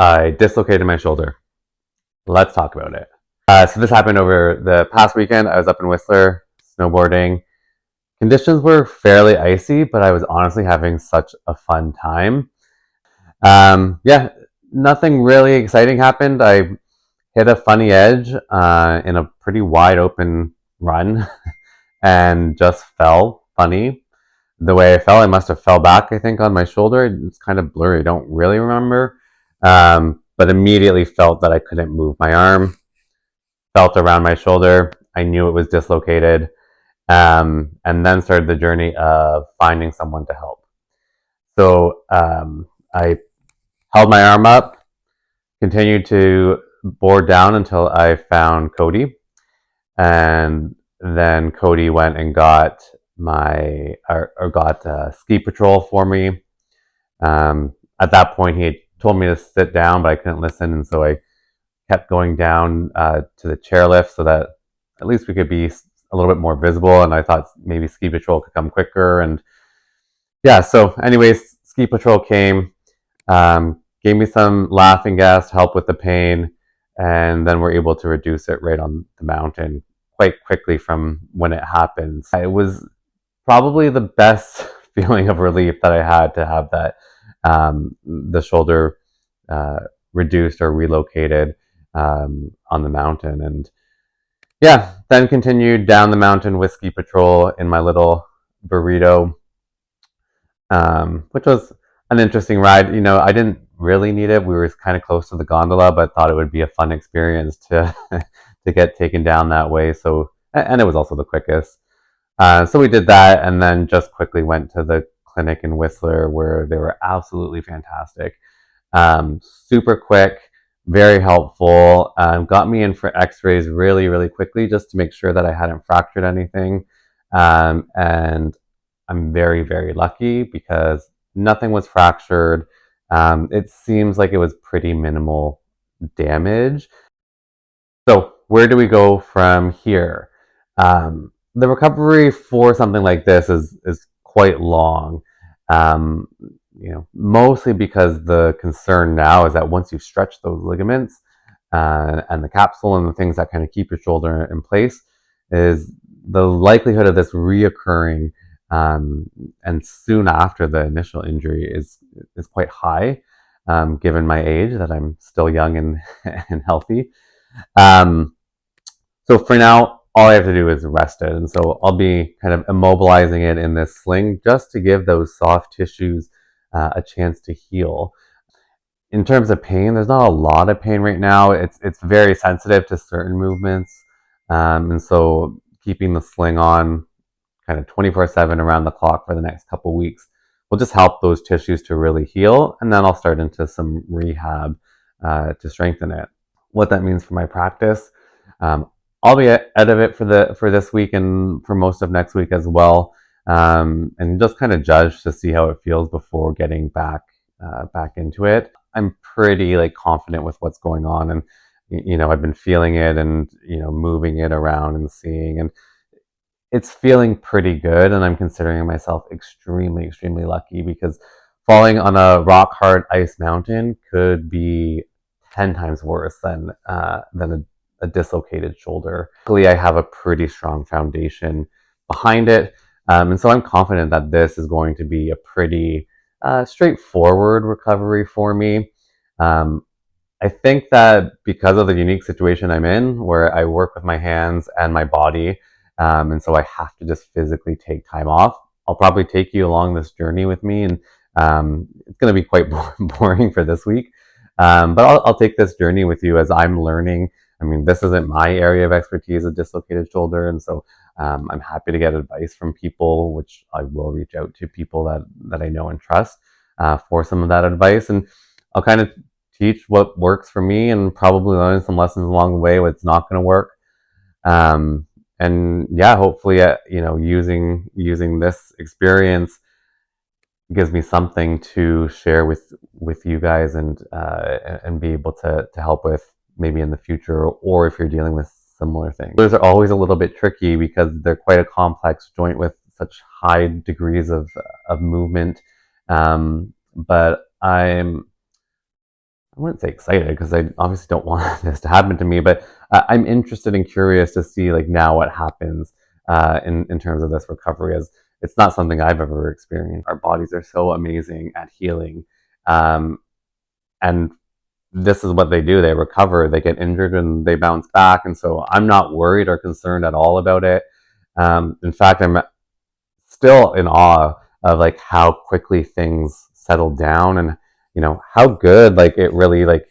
I dislocated my shoulder. Let's talk about it. So this happened over the past weekend. I was up in Whistler snowboarding. Conditions were fairly icy, but I was honestly having such a fun time. Yeah, nothing really exciting happened. I hit a funny edge in a pretty wide open run and just fell funny. The way I fell, I must have fell back, I think, on my shoulder. It's kind of blurry. I don't really remember. But immediately felt that I couldn't move my arm. Felt around my shoulder. I knew it was dislocated. And then started the journey of finding someone to help. So I held my arm up, continued to bore down until I found Cody. And then Cody went and got got ski patrol for me. At that point, he had told me to sit down, but I couldn't listen, and so I kept going down to the chairlift so that at least we could be a little bit more visible. And I thought maybe ski patrol could come quicker. And yeah, so anyways, ski patrol came, gave me some laughing gas to help with the pain, and then we're able to reduce it right on the mountain quite quickly from when it happened. It was probably the best feeling of relief that I had to have that the shoulder reduced or relocated on the mountain. And yeah, then continued down the mountain with ski patrol in my little burrito, which was an interesting ride. You know, I didn't really need it. We were kind of close to the gondola, but thought it would be a fun experience to to get taken down that way. So, and it was also the quickest. So we did that, and then just quickly went to the clinic in Whistler, where they were absolutely fantastic. Super quick, very helpful. Got me in for X-rays really, really quickly, just to make sure that I hadn't fractured anything. And I'm very, very lucky because nothing was fractured. It seems like it was pretty minimal damage. So where do we go from here? The recovery for something like this is quite long. Um, mostly because the concern now is that once you stretch those ligaments and the capsule and the things that kind of keep your shoulder in place, is the likelihood of this reoccurring and soon after the initial injury is quite high, given my age that I'm still young and and healthy. Um, so for now, all I have to do is rest it. And so I'll be kind of immobilizing it in this sling just to give those soft tissues a chance to heal. In terms of pain, there's not a lot of pain right now. It's very sensitive to certain movements. And so keeping the sling on kind of 24/7 around the clock for the next couple weeks will just help those tissues to really heal. And then I'll start into some rehab to strengthen it. What that means for my practice, um, I'll be out of it for this week and for most of next week as well, and just kind of judge to see how it feels before getting back into it. I'm pretty like confident with what's going on, and I've been feeling it and moving it around and seeing, and it's feeling pretty good. And I'm considering myself extremely, extremely lucky because falling on a rock hard ice mountain could be 10 times worse than a dislocated shoulder. Luckily, I have a pretty strong foundation behind it. And so I'm confident that this is going to be a pretty straightforward recovery for me. Um, I think that because of the unique situation I'm in, where I work with my hands and my body, and so I have to just physically take time off, I'll probably take you along this journey with me, and it's going to be quite boring for this week. But I'll take this journey with you as I'm learning. I mean, this isn't my area of expertise, a dislocated shoulder, and so I'm happy to get advice from people, which I will reach out to people that I know and trust for some of that advice, and I'll kind of teach what works for me and probably learn some lessons along the way what's not going to work. And yeah, hopefully, using this experience gives me something to share with you guys and be able to help with maybe in the future, or if you're dealing with similar things. Those are always a little bit tricky because they're quite a complex joint with such high degrees of movement. But I'm wouldn't say excited because I obviously don't want this to happen to me, but I'm interested and curious to see like now what happens in terms of this recovery. As it's not something I've ever experienced. Our bodies are so amazing at healing, um, and this is what they do. They recover, they get injured, and they bounce back. And so I'm not worried or concerned at all about it. In fact, I'm still in awe of like how quickly things settle down, and how good like it really like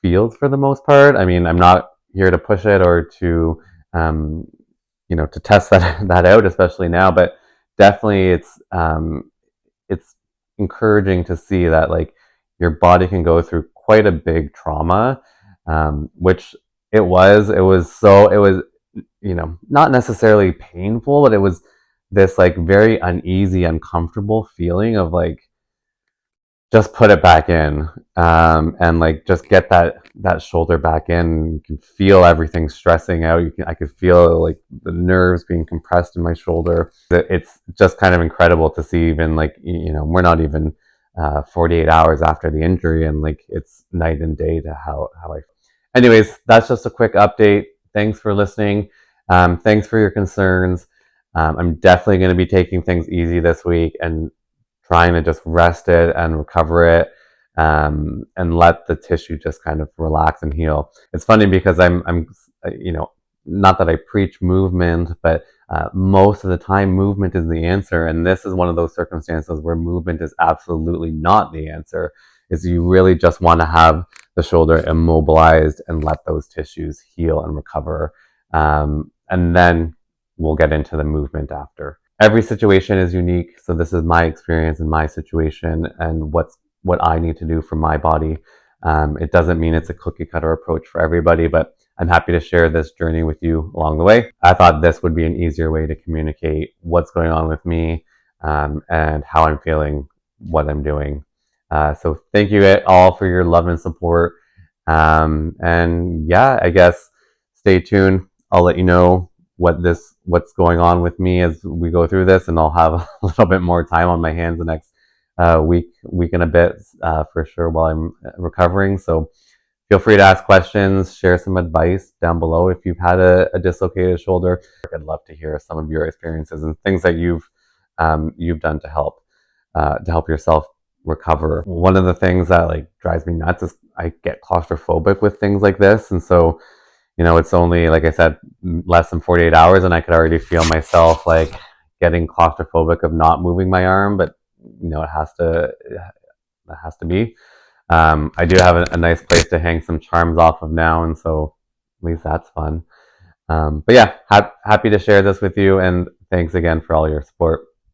feels for the most part. I mean, I'm not here to push it or to um, to test that out, especially now, but definitely it's encouraging to see that like your body can go through quite a big trauma, which it was not necessarily painful, but it was this like very uneasy, uncomfortable feeling of like just put it back in, and like just get that shoulder back in. You can feel everything stressing out. I could feel like the nerves being compressed in my shoulder. It's just kind of incredible to see. Even like we're not even 48 hours after the injury, and like it's night and day to how I. Anyways, that's just a quick update. Thanks for listening. Thanks for your concerns. I'm definitely going to be taking things easy this week and trying to just rest it and recover it, and let the tissue just kind of relax and heal. It's funny because I'm not that I preach movement, but most of the time movement is the answer. And this is one of those circumstances where movement is absolutely not the answer. Is you really just want to have the shoulder immobilized and let those tissues heal and recover. And then we'll get into the movement after. Every situation is unique, so this is my experience and my situation and what I need to do for my body. It doesn't mean it's a cookie cutter approach for everybody, but I'm happy to share this journey with you along the way. I thought this would be an easier way to communicate what's going on with me, and how I'm feeling, what I'm doing. So thank you all for your love and support. And yeah, I guess stay tuned. I'll let you know what's going on with me as we go through this, and I'll have a little bit more time on my hands the next week and a bit, for sure, while I'm recovering. So feel free to ask questions, share some advice down below if you've had a dislocated shoulder. I'd love to hear some of your experiences and things that you've done to help yourself recover. One of the things that like drives me nuts is I get claustrophobic with things like this, and so it's only, like I said, less than 48 hours, and I could already feel myself like getting claustrophobic of not moving my arm, but it has to be. I do have a nice place to hang some charms off of now, and so at least that's fun. But yeah, happy to share this with you, and thanks again for all your support.